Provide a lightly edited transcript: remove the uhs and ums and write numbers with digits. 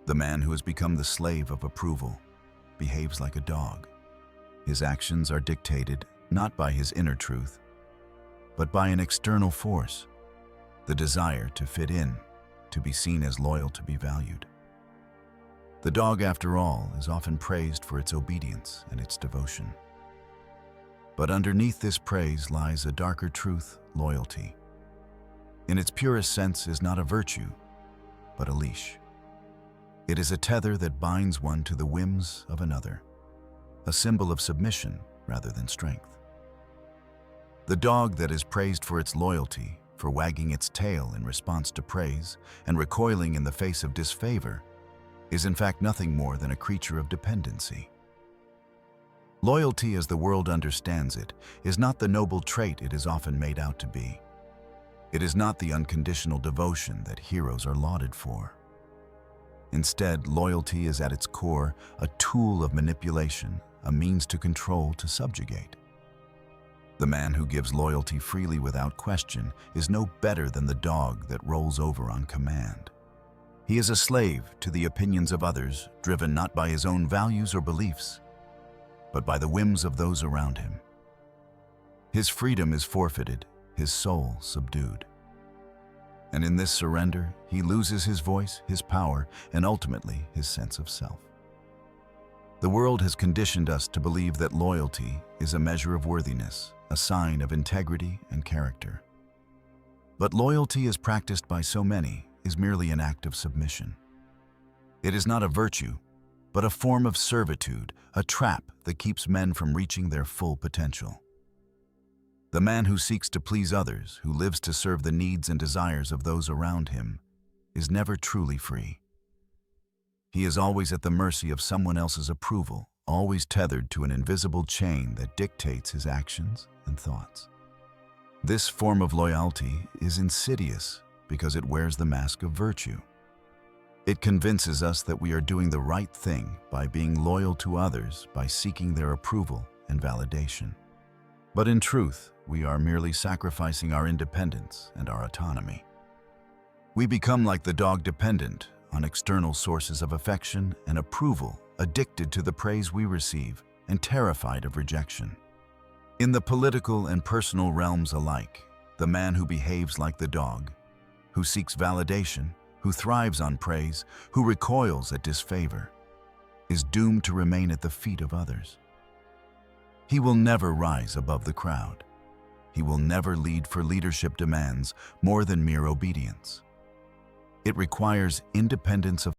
The man who has become the slave of approval behaves like a dog. His actions are dictated not by his inner truth, but by an external force, the desire to fit in, to be seen as loyal, to be valued. The dog, after all, is often praised for its obedience and its devotion. But underneath this praise lies a darker truth: loyalty. In its purest sense, is not a virtue, but a leash. It is a tether that binds one to the whims of another, a symbol of submission rather than strength. The dog that is praised for its loyalty, for wagging its tail in response to praise and recoiling in the face of disfavor, is in fact nothing more than a creature of dependency. Loyalty, as the world understands it, is not the noble trait it is often made out to be. It is not the unconditional devotion that heroes are lauded for. Instead, loyalty is at its core a tool of manipulation, a means to control, to subjugate. The man who gives loyalty freely without question is no better than the dog that rolls over on command. He is a slave to the opinions of others, driven not by his own values or beliefs, but by the whims of those around him. His freedom is forfeited, his soul subdued. And in this surrender, he loses his voice, his power, and ultimately his sense of self. The world has conditioned us to believe that loyalty is a measure of worthiness, a sign of integrity and character. But loyalty, as practiced by so many, is merely an act of submission. It is not a virtue, but a form of servitude, a trap that keeps men from reaching their full potential. The man who seeks to please others, who lives to serve the needs and desires of those around him, is never truly free. He is always at the mercy of someone else's approval, always tethered to an invisible chain that dictates his actions and thoughts. This form of loyalty is insidious because it wears the mask of virtue. It convinces us that we are doing the right thing by being loyal to others, by seeking their approval and validation. But in truth, we are merely sacrificing our independence and our autonomy. We become like the dog, dependent on external sources of affection and approval, addicted to the praise we receive and terrified of rejection. In the political and personal realms alike, the man who behaves like the dog, who seeks validation, who thrives on praise, who recoils at disfavor, is doomed to remain at the feet of others. He will never rise above the crowd. He will never lead, for leadership demands more than mere obedience. It requires independence of